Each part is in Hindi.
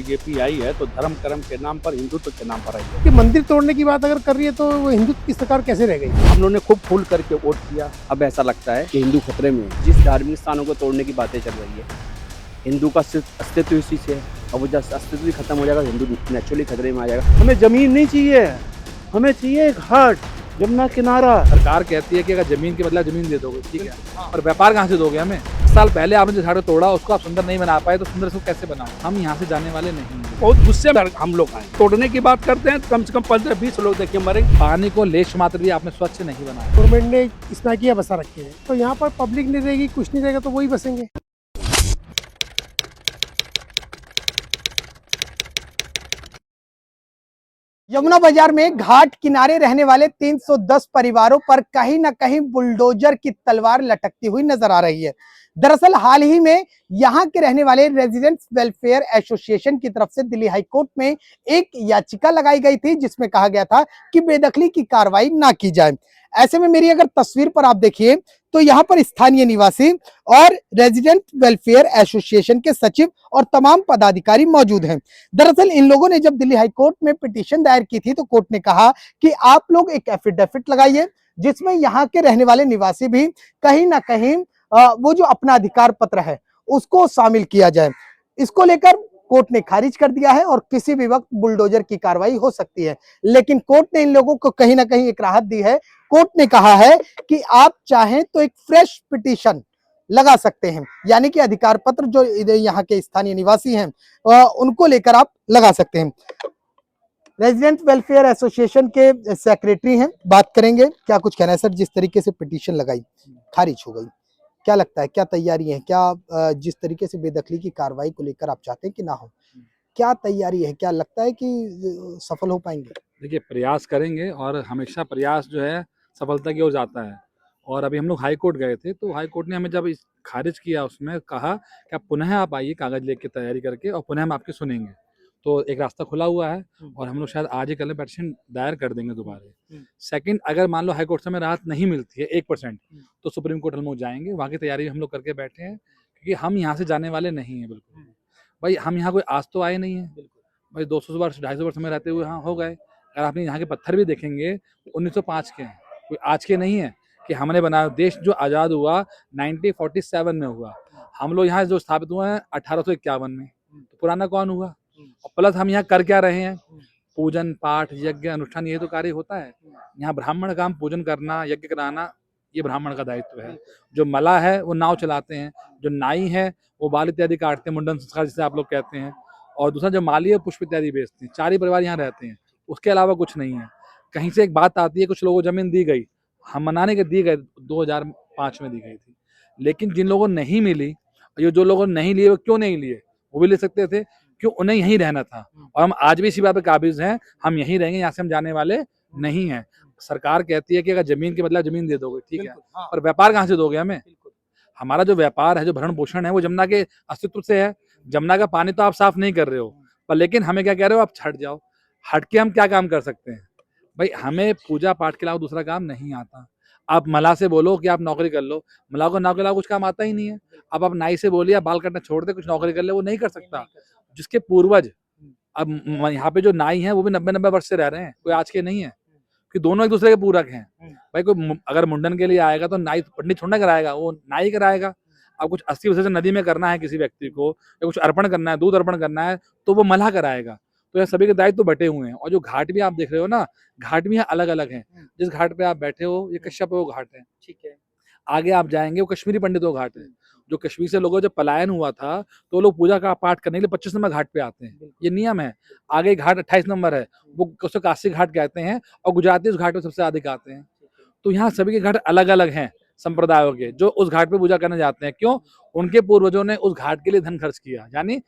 बीजेपी आई है तो धर्म कर्म के नाम पर, हिंदुत्व के नाम पर आई है। कि मंदिर तोड़ने की बात अगर कर रही है तो वो हिंदुत्व की सरकार कैसे रह गई? हम लोगों ने खूब फूल करके वोट किया। अब ऐसा लगता है कि हिंदू खतरे में है। जिस धार्मिक स्थानों को तोड़ने की बातें चल रही है, हिंदू का सिर्फ अस्तित्व इसी से है। और वो जब अस्तित्व भी खत्म हो जाएगा, हिंदू नेचुरली खतरे में आ जाएगा। हमें जमीन नहीं चाहिए, हमें चाहिए एक घाट, यमुना किनारा। सरकार कहती है कि अगर जमीन के बदला जमीन दे दोगे, ठीक है, और व्यापार कहाँ से दोगे हमें? साल पहले आपने जो झाड़ तोड़ा उसको आप सुंदर नहीं बना पाए, तो सुंदर इसको कैसे बनाओ? हम यहाँ से जाने वाले नहीं हैं। बहुत गुस्से में हम लोग आए। तोड़ने की बात करते हैं, कम से कम 15-20 लोग देखिए मरे। पानी को लेश मात्र भी आपने स्वच्छ नहीं बनाया। गवर्नमेंट ने स्नाकिया बसा रखी है, तो यहाँ पर पब्लिक नहीं रहेगी, कुछ नहीं रहेगा, तो वही बसेंगे। यमुना बाजार में घाट किनारे रहने वाले 310 परिवारों पर कहीं ना कहीं बुलडोजर की तलवार लटकती हुई नजर आ रही है। दरअसल हाल ही में यहां के रहने वाले रेजिडेंट्स वेलफेयर एसोसिएशन की तरफ से दिल्ली हाई कोर्ट में एक याचिका लगाई गई थी, जिसमें कहा गया था कि बेदखली की कार्रवाई ना की जाए। ऐसे में मेरी अगर तस्वीर पर आप देखिए तो यहाँ पर स्थानीय निवासी और रेजिडेंट वेलफेयर एसोसिएशन के सचिव और तमाम पदाधिकारी मौजूद हैं। दरअसल इन लोगों ने जब दिल्ली हाई कोर्ट में पिटीशन दायर की थी तो कोर्ट ने कहा कि आप लोग एक एफिडेविट लगाइए, जिसमें यहाँ के रहने वाले निवासी भी कहीं ना कहीं वो जो अपना अधिकार पत्र है उसको शामिल किया जाए। इसको लेकर कोर्ट ने खारिज कर दिया है और किसी भी वक्त बुलडोजर की कार्रवाई हो सकती है। लेकिन कोर्ट ने इन लोगों को कहीं ना कहीं एक राहत दी है। कोर्ट ने कहा है कि आप चाहें तो एक फ्रेश पिटीशन लगा सकते हैं, यानी कि अधिकार पत्र जो यहाँ के स्थानीय निवासी हैं उनको लेकर आप लगा सकते हैं। रेजिडेंट वेलफेयर एसोसिएशन के सेक्रेटरी हैं, बात करेंगे क्या कुछ कहना है सर। जिस तरीके से पिटीशन लगाई खारिज हो गई, क्या लगता है, क्या तैयारी है, क्या जिस तरीके से बेदखली की कार्रवाई को लेकर आप चाहते हैं कि ना हो, क्या तैयारी है, क्या लगता है कि सफल हो पाएंगे? देखिए, प्रयास करेंगे और हमेशा प्रयास जो है सफलता की ओर जाता है। और अभी हम लोग हाई कोर्ट गए थे, तो हाई कोर्ट ने हमें जब इस खारिज किया, उसमें कहा कि आप पुनः आप आइए कागज लेके तैयारी करके, और पुनः हम आपकी सुनेंगे। तो एक रास्ता खुला हुआ है और हम लोग शायद आज ही कल में पिटीशन दायर कर देंगे दोबारा। सेकंड, अगर मान लो हाई कोर्ट से हमें राहत नहीं मिलती है 1%, तो सुप्रीम कोर्ट हम लोग जाएंगे। वहाँ की तैयारी हम लोग करके बैठे हैं, क्योंकि हम यहाँ से जाने वाले नहीं हैं बिल्कुल। भाई हम यहाँ कोई आज तो आए नहीं है भाई, 200 वर्ष 250 वर्ष में रहते हुए यहाँ हो गए। अगर आपने यहाँ के पत्थर भी देखेंगे तो 1905 के हैं, कोई आज के नहीं है कि हमने बनाया। देश जो आज़ाद हुआ 1947 में हुआ, हम लोग यहाँ जो स्थापित हुए हैं 1851 में। तो पुराना कौन हुआ? और प्लस हम यहाँ कर क्या रहे हैं? पूजन पाठ यज्ञ अनुष्ठान, ये तो कार्य होता है यहाँ। ब्राह्मण का हम पूजन करना यज्ञ कराना, ये ब्राह्मण का दायित्व है। जो मला है वो नाव चलाते हैं, जो नाई है वो बाल इत्यादि काटते हैं, मुंडन संस्कार जिसे आप लोग कहते हैं, और दूसरा जो माली है पुष्प इत्यादि बेचते हैं। 4 ही परिवार यहाँ रहते हैं, उसके अलावा कुछ नहीं है। कहीं से एक बात आती है, कुछ लोगों को जमीन दी गई, हम मनाने के दी गई 2005 में दी गई थी, लेकिन जिन लोगों को नहीं मिली, ये जो लोगों ने नहीं लिए वो क्यों नहीं लिए? वो भी ले सकते थे, क्यों? उन्हें यहीं रहना था। और हम आज भी इसी बात पे काबिज हैं, हम यहीं रहेंगे, यहाँ से हम जाने वाले नहीं हैं। सरकार कहती है कि अगर जमीन के बदला जमीन दे दोगे, ठीक है, और व्यापार कहाँ से दोगे हमें? हमारा जो व्यापार है, जो भरण पोषण है, वो जमुना के अस्तित्व से है। जमुना का पानी तो आप साफ नहीं कर रहे हो, पर लेकिन हमें क्या कह रहे हो, आप हट जाओ। हट के हम क्या काम कर सकते हैं? भाई हमें पूजा पाठ के अलावा दूसरा काम नहीं आता। आप मला से बोलो कि आप नौकरी कर लो, मला को नौकरी के अलावा कुछ काम आता ही नहीं है। अब आप नाई से बोलिए आप बाल काटना छोड़ दे, कुछ नौकरी कर ले, वो नहीं कर सकता। जिसके पूर्वज, अब यहाँ पे जो नाई है वो भी 90-90 वर्ष से रह रहे हैं, कोई आज के नहीं है, कि दोनों एक दूसरे के पूरक हैं। भाई कोई अगर मुंडन के लिए आएगा तो नाई पंडित थोड़ा कराएगा, वो नाई कराएगा। अब कुछ 80 विसर्जन नदी में करना है किसी व्यक्ति को, या कुछ अर्पण करना है, दूध अर्पण करना है, तो वो मल्लाह कराएगा। तो यह सभी के दायित्व तो बटे हुए हैं। और जो घाट भी आप देख रहे हो ना, घाट भी यहाँ अलग अलग हैं। जिस घाट पे आप बैठे हो ये कश्यप वो घाट है, ठीक है। आगे आप जाएंगे वो कश्मीरी पंडितों घाट है। जो कश्मीर से लोगों जब पलायन हुआ था तो लोग पूजा का पाठ करने के लिए 25 नंबर घाट पे आते हैं, ये नियम है। आगे घाट 28 नंबर है, वो उसको काशी घाट कहते हैं, और गुजराती उस घाट पे सबसे अधिक आते हैं। तो यहाँ सभी के घाट अलग अलग हैं संप्रदायों के, जो उस घाट पे पूजा करने जाते हैं। क्यों? उनके पूर्वजों ने उस घाट के लिए धन खर्च किया, यानी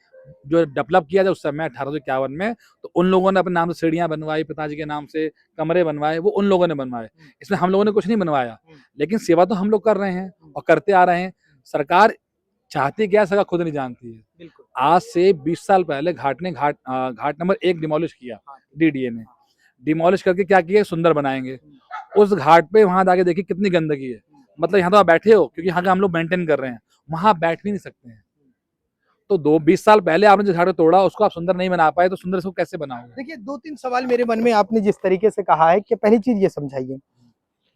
जो डेवलप किया था उस समय 1851 में, तो उन लोगों ने अपने नाम से सीढ़ियां बनवाई, पिताजी के नाम से कमरे बनवाए, वो उन लोगों ने बनवाए। इसमें हम लोगों ने कुछ नहीं बनवाया, लेकिन सेवा तो हम लोग कर रहे हैं और करते आ रहे हैं। सरकार चाहती क्या है, सरकार खुद नहीं जानती है। आज से 20 साल पहले घाट नंबर 1 डिमोलिश किया डीडीए ने। डिमोलिश करके क्या किया, सुंदर बनाएंगे। उस घाट पे वहां जाके देखिए कितनी गंदगी है। मतलब यहाँ तो आप बैठे हो क्योंकि यहाँ का हम लोग मेंटेन कर रहे हैं, वहां आप बैठ भी नहीं सकते हैं। तो 20 साल पहले आपने जिस घाट को तोड़ा उसको आप सुंदर नहीं बना पाए तो सुंदर इसको कैसे बनाओगे? देखिए 2-3 सवाल मेरे मन में आपने जिस तरीके से कहा है कि पहली चीज ये समझाइए,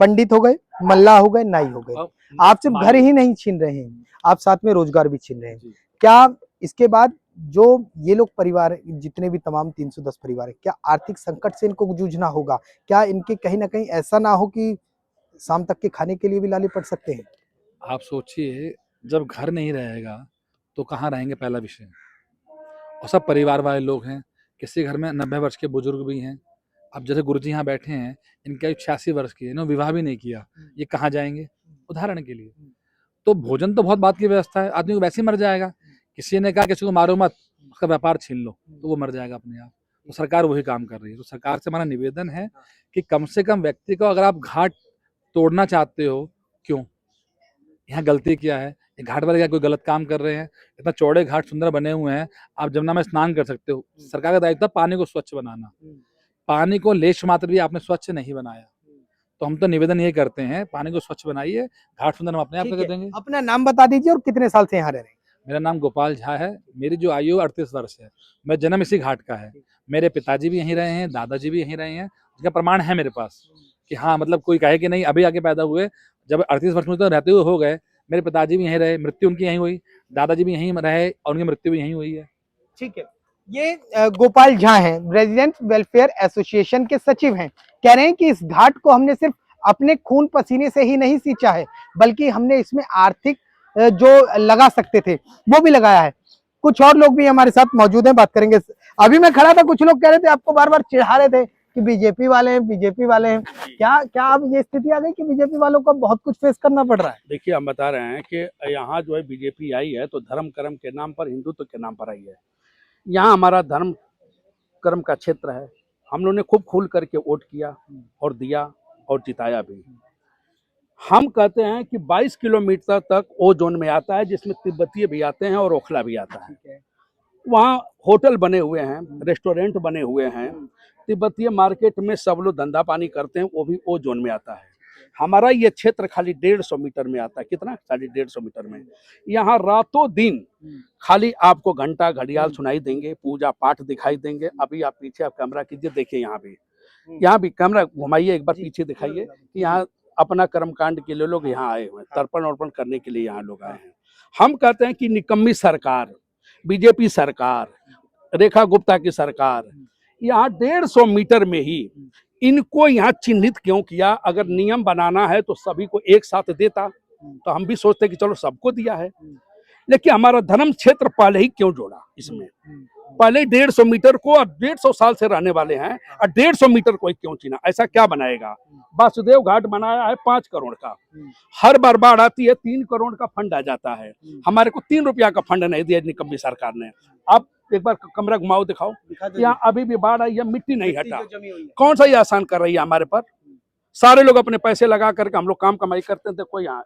पंडित हो गए, मल्लाह हो गए, नाई हो गए, आप सिर्फ घर ही नहीं छीन रहे हैं, आप साथ में रोजगार भी छीन रहे हैं। क्या इसके बाद जो ये लोग परिवार जितने भी तमाम 310 परिवार है, क्या आर्थिक संकट से इनको जूझना होगा? क्या इनके कहीं ना कहीं ऐसा ना हो कि शाम तक के खाने के लिए भी लाले पड़ सकते हैं? आप सोचिए, जब घर नहीं रहेगा तो कहाँ रहेंगे, पहला विषय। और सब परिवार वाले लोग हैं, किसी घर में 90 वर्ष के बुजुर्ग भी हैं। अब जैसे गुरुजी यहाँ बैठे हैं, इनकी आयु 86 वर्ष की है, इन्होंने विवाह भी नहीं किया, ये कहाँ जाएंगे? उदाहरण के लिए। तो भोजन तो बहुत बात की व्यवस्था है, आदमी को वैसे ही मर जाएगा। किसी ने कहा किसी को मारो मत, उसका व्यापार छीन लो, तो वो मर जाएगा अपने आप। तो सरकार वही काम कर रही है। तो सरकार से हमारा निवेदन है कि कम से कम व्यक्ति को, अगर आप घाट तोड़ना चाहते हो, क्यों? यहाँ गलती क्या है? ये घाट वाले क्या कोई गलत काम कर रहे हैं? इतना चौड़े घाट सुंदर बने हुए हैं, आप जमुना में स्नान कर सकते हो। सरकार का दायित्व है पानी को स्वच्छ बनाना। पानी को लेश मात्र भी आपने स्वच्छ नहीं बनाया। तो हम तो निवेदन ये करते हैं, पानी को स्वच्छ बनाइए, घाट सुंदर हम अपने आप ठीक कर है, देंगे। अपना नाम बता दीजिए और कितने साल से यहाँ रह रहे हैं? मेरा नाम गोपाल झा है, मेरी जो आयु 38 वर्ष है। मैं जन्म इसी घाट का है। मेरे पिताजी भी यहीं रहे हैं, दादाजी भी यहीं रहे हैं, उसका प्रमाण है मेरे पास कि हाँ, मतलब कोई कहे कि नहीं अभी आके पैदा हुए, जब 38 वर्ष में तो रहते हुए हो गए। मेरे पिताजी भी यहीं रहे, मृत्यु उनकी यहीं हुई, दादाजी भी यहीं रहे और उनकी मृत्यु भी यहीं हुई है। ठीक है, ये गोपाल झा हैं, रेजिडेंट वेलफेयर एसोसिएशन के सचिव हैं। कह रहे हैं कि इस घाट को हमने सिर्फ अपने खून पसीने से ही नहीं सींचा है, बल्कि हमने इसमें आर्थिक जो लगा सकते थे वो भी लगाया है। कुछ और लोग भी हमारे साथ मौजूद हैं, बात करेंगे। अभी मैं खड़ा था, कुछ लोग कह रहे थे, आपको बार बार चिढ़ा रहे थे कि बीजेपी वाले हैं, बीजेपी वाले हैं। क्या अब ये स्थिति आ गई कि बीजेपी वालों को बहुत कुछ फेस करना पड़ रहा है? देखिए, हम बता रहे हैं कि यहाँ जो है बीजेपी आई है तो धर्म कर्म के नाम पर, हिंदुत्व के नाम पर आई है। यहाँ हमारा धर्म कर्म का क्षेत्र है, हम लोगों ने खूब खुल करके वोट किया और दिया और जिताया भी। हम कहते हैं कि 22 किलोमीटर तक वो जोन में आता है जिसमें तिब्बतीय भी आते हैं और ओखला भी आता है। वहाँ होटल बने हुए हैं, रेस्टोरेंट बने हुए हैं, तिब्बतीय मार्केट में सब लोग धंधा पानी करते हैं, वो भी वो जोन में आता है। हमारा ये क्षेत्र खाली 150 मीटर में आता है। कितना? खाली 150 मीटर में। यहाँ रातों दिन खाली आपको घंटा घड़ियाल सुनाई देंगे, पूजा पाठ दिखाई देंगे। अभी आप पीछे आप कैमरा कीजिए, देखिए यहाँ भी कैमरा घुमाइए, एक बार पीछे दिखाइए कि यहाँ अपना कर्मकांड के लिए लोग यहाँ आए हुए हैं, तर्पण अर्पण करने के लिए यहाँ लोग आए हैं। हम कहते हैं कि निकम्मी सरकार, बीजेपी सरकार, रेखा गुप्ता की सरकार, यहाँ 150 मीटर में ही इनको यहाँ चिन्हित क्यों किया? अगर नियम बनाना है तो सभी को एक साथ देता, तो हम भी सोचते कि चलो सबको दिया है, लेकिन हमारा धर्म क्षेत्र पहले ही क्यों जोड़ा इसमें? पहले 150 मीटर को, और 150 साल से रहने वाले हैं, और 150 मीटर को क्यों चीना? ऐसा क्या बनाएगा? वासुदेव घाट बनाया है 5 करोड़ का, हर बार बाढ़ आती है 3 करोड़ का फंड आ जाता है, हमारे को 3 रुपया का फंड नहीं दिया निकम्मी सरकार ने। आप एक बार कमरा घुमाओ, दिखाओ, यहाँ अभी भी बाढ़ आई है, मिट्टी नहीं हटा। कौन सा ये आसान कर रही है हमारे पर? सारे लोग अपने पैसे लगा करके, हम लोग काम कमाई करते हैं। देखो यहाँ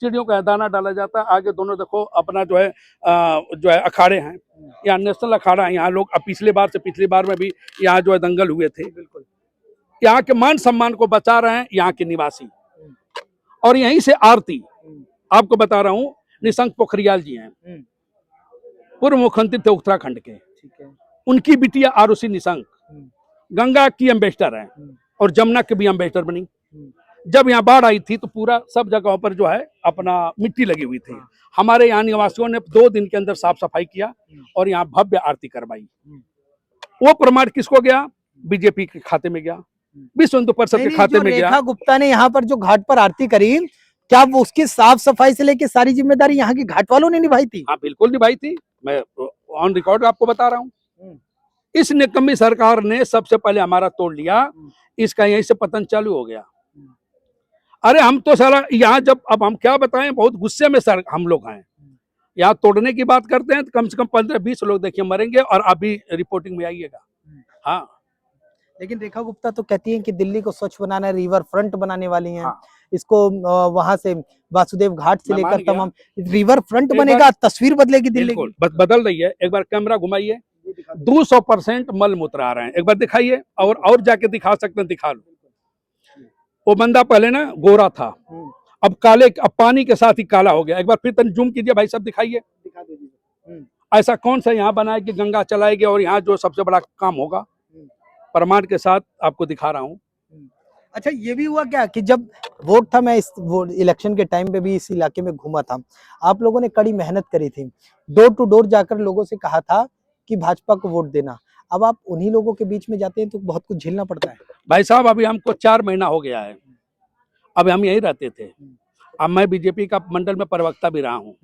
चिड़ियों का दाना डाला जाता है, आगे दोनों देखो अपना जो है अखाड़े हैं, यहाँ नेशनल अखाड़ा है। यहाँ लोग पिछली बार में भी यहाँ जो है दंगल हुए थे। बिल्कुल, यहाँ के मान सम्मान को बचा रहे हैं यहाँ के निवासी। और यहीं से आरती आपको बता रहा हूँ, निशंक पोखरियाल जी हैं, पूर्व मुख्यमंत्री थे उत्तराखंड के, उनकी बिटिया आरुषि निशंक गंगा की एम्बेसडर है और जमुना की भी एम्बेसडर बनी। जब यहाँ बाढ़ आई थी तो पूरा सब जगहों पर जो है अपना मिट्टी लगी हुई थी। हमारे यहाँ निवासियों ने 2 दिन के अंदर साफ सफाई किया और यहाँ भव्य आरती करवाई। वो प्रमाण किसको गया? बीजेपी के खाते में गया, विश्व हिंदू परिषद के खाते में गया। रेखा गुप्ता ने यहाँ पर जो घाट पर आरती करी, क्या वो उसकी साफ सफाई से लेकर सारी जिम्मेदारी यहाँ के घाट वालों ने निभाई थी? हाँ, बिल्कुल निभाई थी। मैं ऑन रिकॉर्ड आपको बता रहा हूँ। इस निकम्मी सरकार ने सबसे पहले हमारा तोड़ लिया, इसका यहीं से पतन चालू हो गया। अरे हम तो सारा यहाँ जब, अब हम क्या बताएं, बहुत गुस्से में सर हम लोग हैं। यहाँ तोड़ने की बात करते हैं तो कम से कम 15-20 लोग देखिए मरेंगे, और अभी रिपोर्टिंग में आइएगा। हाँ, लेकिन रेखा गुप्ता तो कहती हैं कि दिल्ली को स्वच्छ बनाना, रिवर फ्रंट बनाने वाली हैं। हाँ। इसको वहां से वासुदेव घाट से मैं मान लेकर गया। तमाम रिवर फ्रंट एक बनेगा, तस्वीर बदलेगी दिल्ली की। बिल्कुल बदल रही है। एक बार कैमरा घुमाइए, 200% मल मूत्र आ रहे हैं, एक बार दिखाइए। और जाके दिखा सकते हैं, दिखा लो। वो बंदा पहले ना गोरा था, अब काले, अब पानी के साथ ही काला हो गया। एक बार फिर तन जूम कीजिए भाई साहब, दिखाइए। ऐसा कौन सा यहाँ बना है कि गंगा चलाएगी और यहाँ जो सबसे बड़ा काम होगा, प्रमाण के साथ आपको दिखा रहा हूँ। अच्छा, ये भी हुआ क्या कि जब वोट था, मैं इस वो इलेक्शन के टाइम पे भी इस इलाके में घूमा था, आप लोगों ने कड़ी मेहनत करी थी, डोर टू डोर जाकर लोगों से कहा था कि भाजपा को वोट देना। अब आप उन्हीं लोगों के बीच में जाते हैं तो बहुत कुछ झेलना पड़ता है। भाई साहब, अभी हमको 4 महीना हो गया है, अभी हम यही रहते थे। अब मैं बीजेपी का मंडल में प्रवक्ता भी रहा हूँ,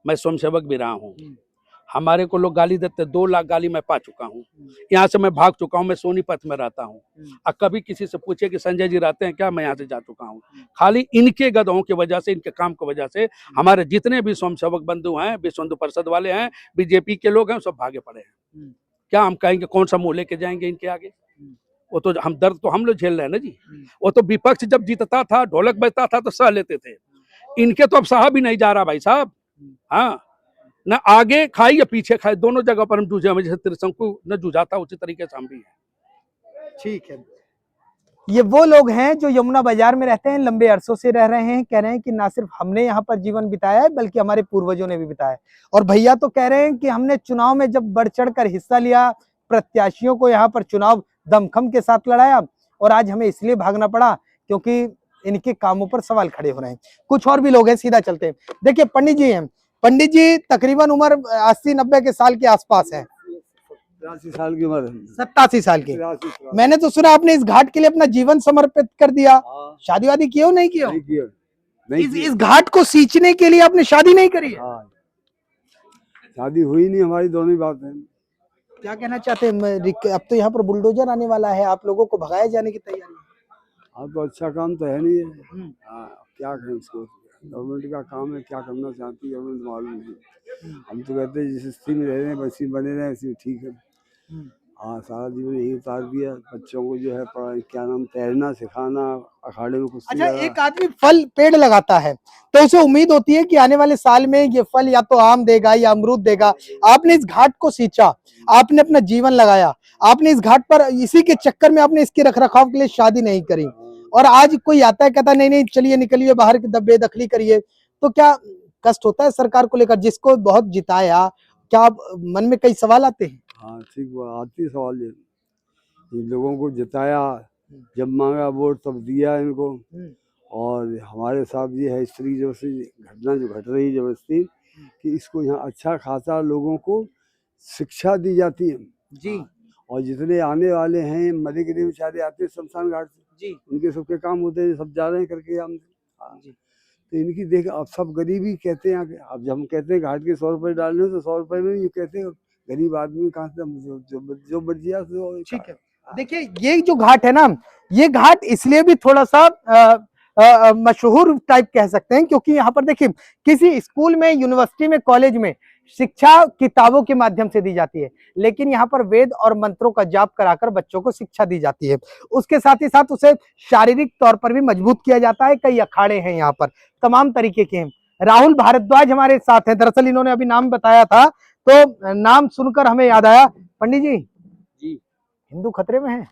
मैं स्वयंसेवक भी रहा हूँ। हमारे को लोग गाली देते, 2 लाख गाली मैं पा चुका हूँ। यहाँ से मैं भाग चुका हूँ, मैं सोनीपत में रहता हूँ। और कभी किसी से पूछे कि संजय जी रहते हैं क्या, मैं यहाँ से जा चुका हूँ। खाली इनके गधों की वजह से, इनके काम की वजह से हमारे जितने भी स्वयंसेवक बंधु हैं, विश्व हिंदू परिषद वाले हैं, बीजेपी के लोग हैं, सब भागे पड़े हैं। क्या हम कहेंगे, कौन सा मुंह लेके जाएंगे इनके आगे? वो तो हम दर्द तो हम लोग झेल रहे हैं ना जी। वो तो विपक्ष जब जीतता था, ढोलक बजता था तो सह लेते थे। इनके तो अब सहा भी नहीं जा रहा भाई साहब। हाँ, न आगे खाई या पीछे खाई, दोनों जगह पर हम जूझे। हमें जैसे त्रिशंकु न जूझाता, उसी तरीके से हम भी हैं। ठीक है, ये वो लोग हैं जो यमुना बाजार में रहते हैं, लंबे अरसों से रह रहे हैं, कह रहे हैं कि ना सिर्फ हमने यहाँ पर जीवन बिताया है बल्कि हमारे पूर्वजों ने भी बिताया है। और भैया तो कह रहे हैं कि हमने चुनाव में जब बढ़ चढ़ कर हिस्सा लिया, प्रत्याशियों को यहाँ पर चुनाव दमखम के साथ लड़ाया, और आज हमें इसलिए भागना पड़ा क्योंकि इनके कामों पर सवाल खड़े हो रहे हैं। कुछ और भी लोग हैं, सीधा चलते हैं। देखिए पंडित जी हैं, पंडित जी तकरीबन उम्र 80-90 के साल के आसपास है। 83 साल की उम्र है। 87 साल की। 83 साल। मैंने तो सुना आपने इस घाट के लिए अपना जीवन समर्पित कर दिया। हाँ। शादी वादी की हो नहीं की हो? नहीं किया, नहीं किया। इस घाट को सींचने के लिए आपने शादी नहीं करी है? हाँ, शादी हुई नहीं हमारी, दोनों ही बात है। क्या कहना चाहते हैं? अब तो यहाँ पर बुलडोजर आने वाला है, आप लोगों को भगाए जाने की तैयारी है। हाँ, तो अच्छा काम तो है नहीं है। हाँ, क्या करें उसको, गवर्नमेंट का काम है, क्या करना चाहती है गवर्नमेंट मालूम नहीं। हम तो कहते हैं जिस स्थिति में रह रहे हैं वैसे बने रहे, ऐसे ठीक है। हाँ, सारा जीवन यही उतार दिया। बच्चों को जो है क्या नाम, तैरना सिखाना, अखाड़े में कुश्ती अच्छा, लगा। एक आदमी फल पेड़ लगाता है तो उसे उम्मीद होती है कि आने वाले साल में ये फल या तो आम देगा या अमरूद देगा। आपने इस घाट को सींचा, आपने अपना जीवन लगाया, आपने इस घाट पर, इसी के चक्कर में आपने इसके रखरखाव के लिए शादी नहीं करी, और आज कोई आता है कहता नहीं नहीं चलिए निकलिए बाहर की बेदखली करिए, तो क्या कष्ट होता है सरकार को लेकर, जिसको बहुत जिताया? क्या आप मन में कई सवाल आते हैं? हाँ ठीक, वो आती है सवाल। ये इन लोगों को जिताया, जब मांगा वोट तब दिया इनको, और हमारे साथ ये है इस तरीके जबरदस्ती घटना जो घट रही है जबरदस्ती, कि इसको यहाँ अच्छा खासा लोगों को शिक्षा दी जाती है जी और जितने आने वाले हैं मरे के लिए बेचारे आते हैं शमशान घाट से जी, उनके सबके काम होते हैं, सब जा रहे हैं करके हम। तो इनकी देख, अब सब गरीबी कहते हैं आगे। अब जब हम कहते हैं घाट के 100 रुपये डालने तो 100 रुपये में ये कहते हैं गरीब आदमी कहाँ से जो बच गया तो ठीक है। देखिए ये जो घाट है ना, ये घाट इसलिए भी थोड़ा सा मशहूर टाइप कह सकते हैं क्योंकि यहाँ पर देखिए किसी स्कूल में, यूनिवर्सिटी में, कॉलेज में शिक्षा किताबों के माध्यम से दी जाती है, लेकिन यहाँ पर वेद और मंत्रों का जाप कराकर बच्चों को शिक्षा दी जाती है। उसके साथ ही साथ उसे शारीरिक तौर पर भी मजबूत किया जाता है। कई अखाड़े हैं यहाँ पर, तमाम तरीके के हैं। राहुल भारद्वाज हमारे साथ हैं। दरअसल इन्होंने अभी नाम बताया था तो नाम सुनकर हमें याद आया। पंडित जी, हिंदू खतरे में है?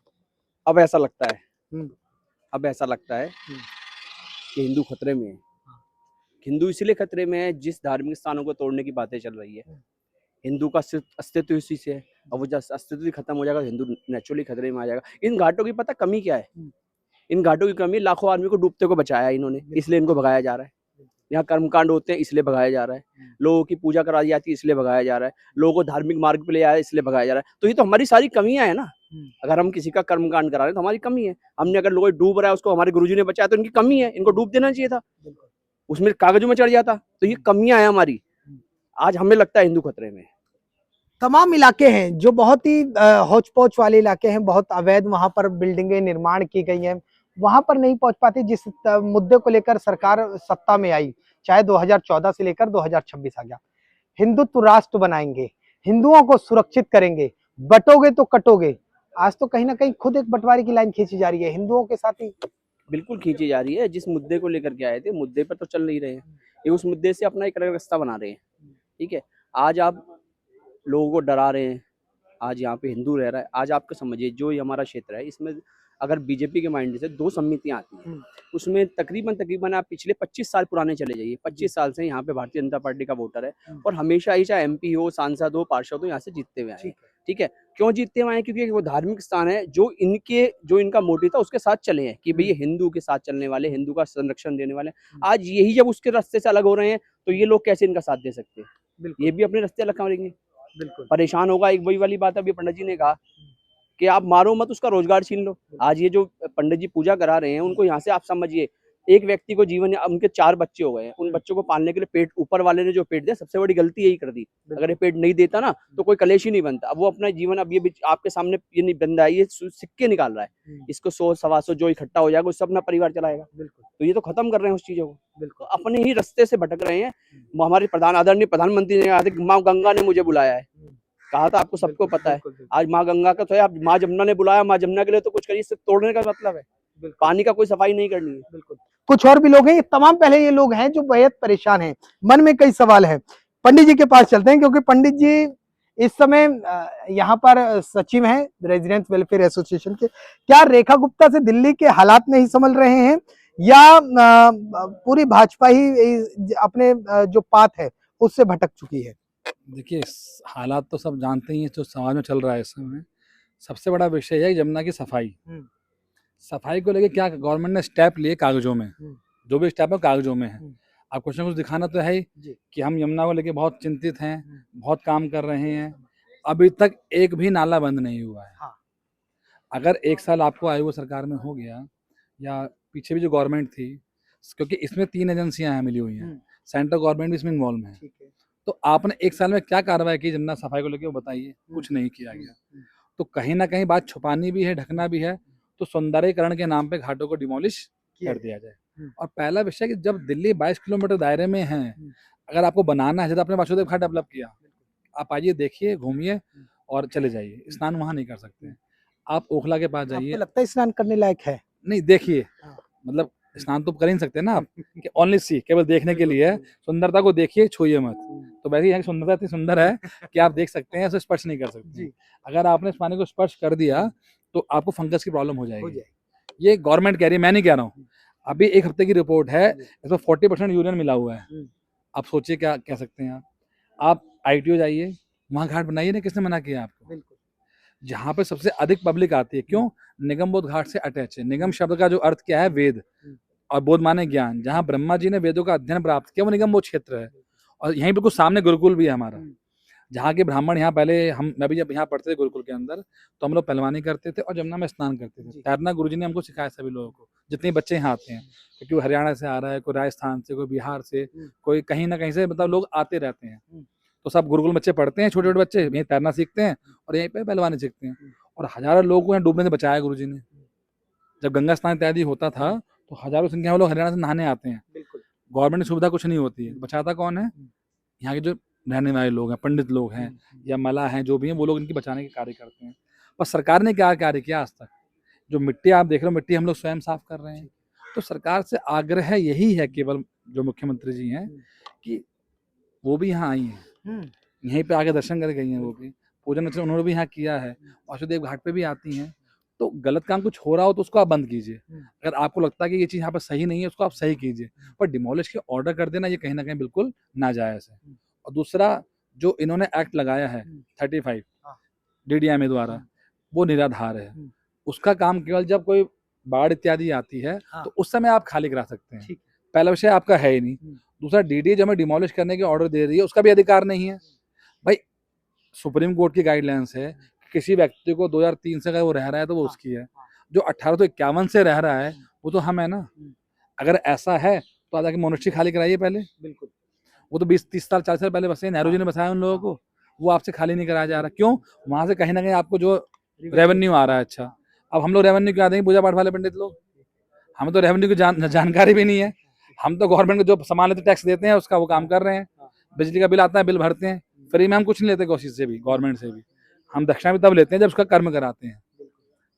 अब ऐसा लगता है, अब ऐसा लगता है कि हिंदू खतरे में है। हिंदू इसलिए खतरे में है, जिस धार्मिक स्थानों को तोड़ने की बातें चल रही है, हिंदू का अस्तित्व इसी से है। और वो जब अस्तित्व खत्म हो जाएगा, हिंदू नेचुरली खतरे में आ जाएगा। इन घाटों की पता कमी क्या है? इन घाटों की कमी, लाखों आदमी को डूबते को बचाया इन्होंने, इसलिए इनको भगाया जा रहा है। यहाँ कर्मकांड होते हैं इसलिए भगाया जा रहा है, लोगों की पूजा कराई जाती है इसलिए भगाया जा रहा है, लोगों को धार्मिक मार्ग पे ले आया इसलिए भगाया जा रहा है। तो ये तो हमारी सारी कमियां है ना। अगर हम किसी का कर्मकांड करा रहे हैं तो हमारी कमी है। हमने अगर लोग डूब रहा है उसको हमारे गुरुजी ने बचाया तो इनकी कमी है, इनको डूब देना चाहिए था, उसमें कागजों में चढ़ जाता। तो ये कमियां हैं हमारी। आज हमें लगता है हिंदू खतरे में। तमाम इलाके हैं जो बहुत ही हौच पौच वाले इलाके हैं, बहुत अवैध वहां पर बिल्डिंगें निर्माण की गई हैं, वहां पर नहीं पहुंच पाती। जिस मुद्दे को लेकर सरकार सत्ता में आई, चाहे 2014 से लेकर 2026 आ गया, हिंदुत्व राष्ट्र बनाएंगे, हिंदुओं को सुरक्षित करेंगे, बटोगे तो कटोगे। आज तो कहीं ना कहीं खुद एक बंटवारे की लाइन खींची जा रही है हिंदुओं के साथ ही। बिल्कुल खींची जा रही है। जिस मुद्दे को लेकर के आए थे, मुद्दे पर तो चल नहीं रहे हैं, ये उस मुद्दे से अपना एक अलग रास्ता बना रहे हैं। ठीक है, आज आप लोगों को डरा रहे हैं। आज यहाँ पे हिंदू रह रहा है, आज आपको समझिए जो ये हमारा क्षेत्र है इसमें अगर बीजेपी के माइंड से 2 समितियां आती हैं, उसमें तकरीबन आप पिछले 25 साल पुराने चले जाइए, 25 साल से यहाँ पे भारतीय जनता पार्टी का वोटर है और हमेशा ही चाहे एमपी हो, सांसद हो, पार्षद हो, यहाँ से जीतते हुए आए हैं। ठीक है, क्यों जीतते हुए आए हैं? क्योंकि वो धार्मिक स्थान है, जो इनका मोटिव था उसके साथ चले हैं कि भाई ये हिंदू के साथ चलने वाले, हिंदू का संरक्षण देने वाले। आज यही जब उसके रास्ते से अलग हो रहे हैं तो ये लोग कैसे इनका साथ दे सकते हैं? ये भी अपने रास्ते अलग करेंगे, परेशान होगा। एक वही वाली बात अभी पंडित जी ने कहा कि आप मारो मत, उसका रोजगार छीन लो। आज ये जो पंडित जी पूजा करा रहे हैं, उनको यहाँ से आप समझिए, एक व्यक्ति को जीवन, उनके 4 बच्चे हो गए हैं, उन बच्चों को पालने के लिए पेट, ऊपर वाले ने जो पेट दिया, सबसे बड़ी गलती यही कर दी। अगर ये पेट नहीं देता ना तो कोई कलेश ही नहीं बनता। अब वो अपना जीवन, अब ये आपके सामने ये नहीं बन रहा है, ये सिक्के निकाल रहा है, इसको 100-125 जो इकट्ठा हो जाएगा उससे अपना परिवार चलाएगा। तो ये तो खत्म कर रहे हैं उस चीजों को, तो अपने ही रास्ते से भटक रहे हैं। हमारे आदरणीय प्रधानमंत्री ने कहा था कि माँ गंगा ने मुझे बुलाया है, कहा था, आपको सबको पता है। आज माँ गंगा का तो है, अब माँ जमुना ने बुलाया, माँ जमुना के लिए तो कुछ करिए, सिर्फ तोड़ने का मतलब है, पानी का कोई सफाई नहीं करनी है। बिल्कुल। कुछ और भी लोग हैं, ये तमाम पहले ये लोग हैं जो बेहद परेशान हैं, मन में कई सवाल हैं। पंडित जी के पास चलते हैं, क्योंकि पंडित जी इस समय यहाँ पर सचिव हैं रेजिडेंट वेलफेयर एसोसिएशन के। क्या रेखा गुप्ता से दिल्ली के हालात नहीं संभल रहे हैं, या पूरी भाजपा ही अपने जो पाथ है उससे भटक चुकी है? देखिए, हालात तो सब जानते ही हैं जो समाज में चल रहा है इस समय। सबसे बड़ा विषय है यमुना की सफाई। सफाई को लेके क्या गवर्नमेंट ने स्टेप लिए कागजों में, जो भी स्टेप है कागजों में है। अब कुछ ना कुछ दिखाना तो है ही कि हम यमुना को लेके बहुत चिंतित हैं, बहुत काम कर रहे हैं। अभी तक एक भी नाला बंद नहीं हुआ है। अगर 1 साल आपको आए हुए सरकार में हो गया, या पीछे भी जो गवर्नमेंट थी, क्योंकि इसमें 3 एजेंसियां हैं मिली हुई हैं, सेंट्रल गवर्नमेंट भी इसमें इन्वॉल्व है, तो आपने 1 साल में क्या कार्रवाई की यमुना सफाई को लेके, वो बताइए। कुछ नहीं किया गया। तो कहीं ना कहीं बात छुपानी भी है, ढकना भी है, तो सौंदर्यीकरण के नाम पे घाटों को डिमोलिश कर दिया जाए। और पहला विषय कि जब दिल्ली 22 किलोमीटर दायरे में है, अगर आपको बनाना है, जैसे आपने वासुदेव घाट डेवलप किया, आप आइए, देखिए, घूमिए और चले जाइए। स्नान वहां नहीं कर सकते। आप ओखला के पास जाइए, आपको लगता है स्नान करने लायक है? नहीं, देखिए, मतलब स्नान तो कर ही नहीं सकते ना आप, कि ओनली सी, केवल देखने के लिए है। सुंदरता को देखिए, छूइए मत। तो वैसे यहाँ की सुंदरता इतनी सुंदर है कि आप देख सकते हैं, उसे स्पर्श नहीं कर सकते। अगर आपने इस पानी को स्पर्श कर दिया तो आपको फंगस की प्रॉब्लम हो जाएगी। ये गवर्नमेंट कह रही है, मैं नहीं कह रहा हूँ। अभी 1 हफ्ते की रिपोर्ट है, इसमें 40% यूरियन मिला हुआ है। आप सोचिए क्या कह सकते हैं आप ITO जाइए, वहाँ घाट बनाइए ना, किसने मना किया आपको? जहाँ पे सबसे अधिक पब्लिक आती है, क्यों? निगम बोध घाट से अटैच है। निगम शब्द का जो अर्थ क्या है? वेद, और बोध माने ज्ञान। जहाँ ब्रह्मा जी ने वेदों का अध्ययन प्राप्त किया, वो निगम बोध क्षेत्र है। और यहीं बिल्कुल सामने गुरुकुल भी है हमारा, जहाँ के ब्राह्मण यहाँ पहले, मैं भी जब यहाँ पढ़ते थे गुरुकुल के अंदर, तो हम लोग पहलवानी करते थे और जमुना में स्नान करते थे। तैरना गुरुजी ने हमको सिखाया सभी लोगों को, जितने बच्चे यहाँ आते हैं, क्योंकि वो हरियाणा से आ रहा है, कोई राजस्थान से, कोई बिहार से, कोई कहीं ना कहीं से, मतलब लोग आते रहते हैं। तो सब गुरुकुल बच्चे पढ़ते हैं, छोटे छोटे बच्चे यहीं तैरना सीखते हैं और यहीं पे पहलवानी सीखते हैं। और हजारों लोगों को यहाँ डूबने से बचाया गुरुजी ने। जब गंगा स्नान इत्यादि होता था तो हजारों संख्या में लोग हरियाणा से नहाने आते हैं। गवर्नमेंट की सुविधा कुछ नहीं होती है, बचाता कौन है? यहाँ के जो रहने वाले लोग हैं, पंडित लोग हैं या मला हैं, जो भी हैं, वो लोग इनकी बचाने के कार्य करते हैं। पर सरकार ने क्या कार्य किया आज तक? जो मिट्टी आप देख रहे हो, मिट्टी हम लोग स्वयं साफ कर रहे हैं। तो सरकार से आग्रह यही है, केवल जो मुख्यमंत्री जी हैं, कि वो भी यहाँ आई हैं, यहीं पे आके दर्शन करके गई हैं, वो भी पूजन अर्चन उन्होंने भी यहाँ किया है, वासुदेव घाट पे भी आती हैं। तो गलत काम कुछ हो रहा हो तो उसको आप बंद कीजिए। अगर आपको लगता है कि ये चीज़ यहाँ पर सही नहीं है, उसको आप सही कीजिए। पर डिमोलिश के ऑर्डर कर देना, ये कहीं ना कहीं बिल्कुल नाजायज़ है। और दूसरा, जो इन्होंने एक्ट लगाया है 35 DDMA द्वारा, वो निराधार है। उसका काम केवल जब कोई बाढ़ इत्यादि आती है तो उस समय आप खाली करा सकते हैं। पहला विषय आपका है ही नहीं। दूसरा, DDA जो हमें डिमोलिश करने के ऑर्डर दे रही है, उसका भी अधिकार नहीं है। भाई, सुप्रीम कोर्ट की गाइडलाइंस है, किसी व्यक्ति को 2003 से अगर वो रह रहा है तो वो उसकी है। जो 1851 से रह रहा है वो तो हम है ना। अगर ऐसा है तो आधा की मोनेस्ट्री खाली कराइए पहले। बिल्कुल, वो तो 20-30 साल 40 साल पहले बसे, नेहरू जी ने बसाया उन लोगों को, वो आपसे खाली नहीं कराया जा रहा। क्यों? वहां से कहीं ना कहीं आपको जो रेवेन्यू आ रहा है। अच्छा, अब हम लोग रेवेन्यू क्या देंगे? पूजा पाठ वाले पंडित लोग, हमें तो रेवेन्यू की जानकारी भी नहीं है। हम तो गवर्नमेंट को जो सामान लेते टैक्स देते हैं उसका वो काम कर रहे हैं। बिजली का बिल आता है, बिल भरते हैं, फ्री में हम कुछ नहीं लेते कोशिश से भी, गवर्नमेंट से भी। हम दक्षिणा भी तब लेते हैं जब उसका कर्म कराते हैं।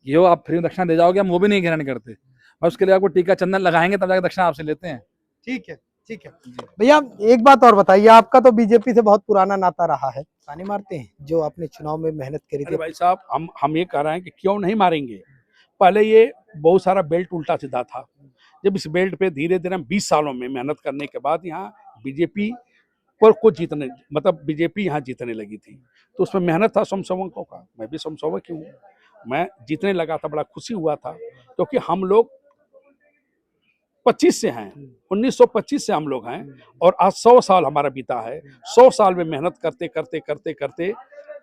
ये आप फ्री में दक्षिणा दे जाओगे, हम वो भी नहीं ग्रहण करते, और उसके लिए आपको टीका चंदन लगाएंगे तब जाकर दक्षिणा आपसे लेते हैं। ठीक है, ठीक है भैया, एक बात और बताइए, आपका तो बीजेपी से बहुत पुराना नाता रहा है, ताने मारते हैं जो आपने चुनाव में मेहनत करी थी? भाई साहब, हम ये कह रहे हैं कि क्यों नहीं मारेंगे। पहले ये बहुत सारा बेल्ट उल्टा सीधा था। जब इस बेल्ट पे धीरे धीरे हम 20 सालों में मेहनत करने के बाद यहाँ बीजेपी पर को जीतने, मतलब बीजेपी यहाँ जीतने लगी थी, तो उसमें मेहनत था समसवकों का। मैं भी समसवक ही हूँ। मैं जीतने लगा था, बड़ा खुशी हुआ था, क्योंकि हम लोग 25 से हैं, 1925 से हम लोग हैं, और आज 100 साल हमारा बीता है। 100 साल में मेहनत करते करते करते करते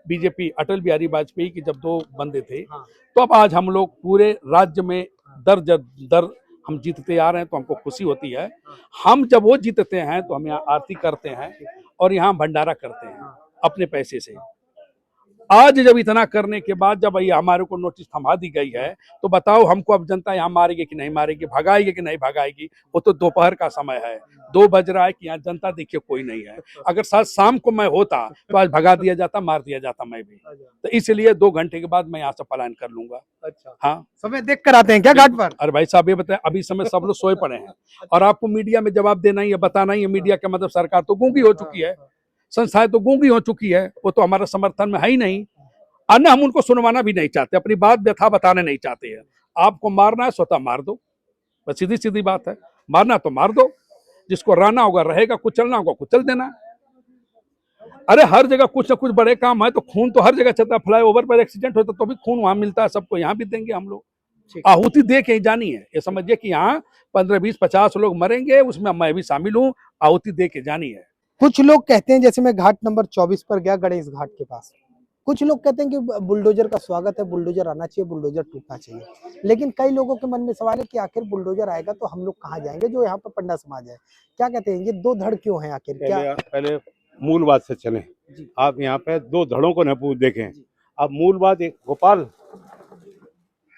बीजेपी, अटल बिहारी वाजपेयी की जब 2 बंदे थे, तो अब आज हम लोग पूरे राज्य में दर हम जीतते आ रहे हैं, तो हमको खुशी होती है। हम जब वो जीतते हैं तो हम यहाँ आरती करते हैं और यहाँ भंडारा करते हैं अपने पैसे से। आज जब इतना करने के बाद जब ये हमारे को नोटिस थमा दी गई है, तो बताओ हमको अब जनता यहाँ मारेगी कि नहीं मारेगी, भगाएगी कि नहीं भगाएगी? वो तो दोपहर का समय है, 2 बज रहा है कि यहाँ जनता देखिए कोई नहीं है। अगर साथ शाम को मैं होता तो आज भगा दिया जाता, मार दिया जाता मैं भी। तो इसलिए 2 घंटे के बाद मैं यहाँ से पलायन कर लूंगा। अच्छा, हाँ, समय देख कर आते हैं क्या घाट पर? अरे भाई साहब ये बताए, अभी समय सब लोग सोए पड़े हैं, और आपको मीडिया में जवाब देना ही है, बताना ही है। मीडिया का मतलब सरकार तो गूंगी हो चुकी है, संस्थाएं तो गूंगी हो चुकी है, वो तो हमारा समर्थन में है ही नहीं। अन्य हम उनको सुनवाना भी नहीं चाहते, अपनी बात व्यथा बताने नहीं चाहते हैं। आपको मारना है स्वतः मार दो, बस सीधी सीधी बात है। मारना तो मार दो, जिसको रहना होगा रहेगा, कुचलना होगा कुचल देना। अरे हर जगह कुछ ना कुछ बड़े काम है, तो खून तो हर जगह चलता है। फ्लाईओवर पर एक्सीडेंट होता तो भी खून वहां मिलता है सबको, यहाँ भी देंगे हम लोग। आहुति दे के ही जानी है, ये समझिए कि यहाँ 15, 20, 50 लोग मरेंगे, उसमें मैं भी शामिल हूँ, आहुति दे के जानी है। कुछ लोग कहते हैं, जैसे मैं घाट नंबर 24 पर गया, गणेश घाट के पास, कुछ लोग कहते हैं कि बुलडोजर का स्वागत है, बुलडोजर आना चाहिए, बुलडोजर टूटना चाहिए। लेकिन कई लोगों के मन में सवाल है कि आखिर बुलडोजर आएगा तो हम लोग कहाँ जाएंगे, जो यहाँ पर पंडा समाज है। क्या कहते हैं, ये 2 धड़ क्यों हैं आखिर? क्या पहले मूल बात से चलें। आप यहाँ पे 2 धड़ों को न देखें। आप मूल बात एक गोपाल,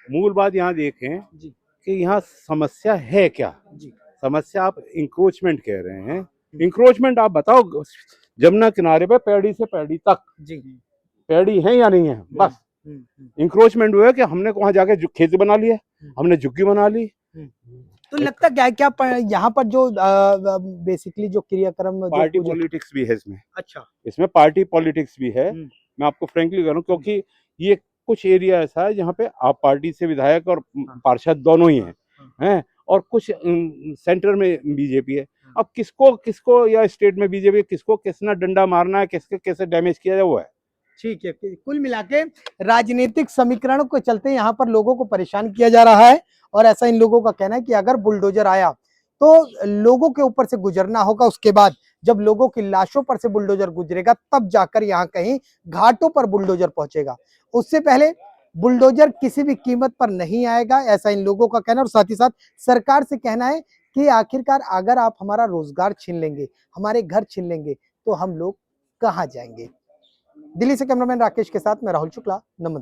मूल बात यहाँ देखें कि यहाँ समस्या है क्या? समस्या आप इंक्रोचमेंट कह रहे हैं। इंक्रोचमेंट आप बताओ, जमुना किनारे पे पैड़ी से पैड़ी तक पैड़ी है या नहीं है? बस इंक्रोचमेंट हुआ है कि हमने वहां जाके खेती बना लिया, हमने झुग्गी बना ली। तो लगता क्या है, क्या यहाँ पर जो बेसिकली जो क्रियाक्रम पार्टी पॉलिटिक्स भी है इसमें। अच्छा, इसमें पार्टी पॉलिटिक्स भी है। मैं आपको फ्रेंकली करूं, क्योंकि ये कुछ एरिया ऐसा है जहाँ पे आप पार्टी से विधायक और पार्षद दोनों ही हैं, और कुछ सेंटर में बीजेपी है। अब किसको या स्टेट में बीजेपी, किसको किसना डंडा मारना है, किसके कैसे डैमेज किया जाए, वो है। ठीक है। कुल मिला के राजनीतिक समीकरणों के चलते यहाँ पर लोगों को परेशान किया जा रहा है, और ऐसा इन लोगों का कहना है कि अगर बुलडोजर आया तो लोगों के ऊपर से गुजरना होगा, उसके बाद जब लोगों की लाशों पर से बुलडोजर गुजरेगा तब जाकर यहाँ कहीं घाटों पर बुलडोजर पहुंचेगा। उससे पहले बुलडोजर किसी भी कीमत पर नहीं आएगा, ऐसा इन लोगों का कहना। और साथ ही साथ सरकार से कहना है कि आखिरकार अगर आप हमारा रोजगार छीन लेंगे, हमारे घर छीन लेंगे, तो हम लोग कहाँ जाएंगे। दिल्ली से कैमरामैन राकेश के साथ मैं राहुल शुक्ला, नमन।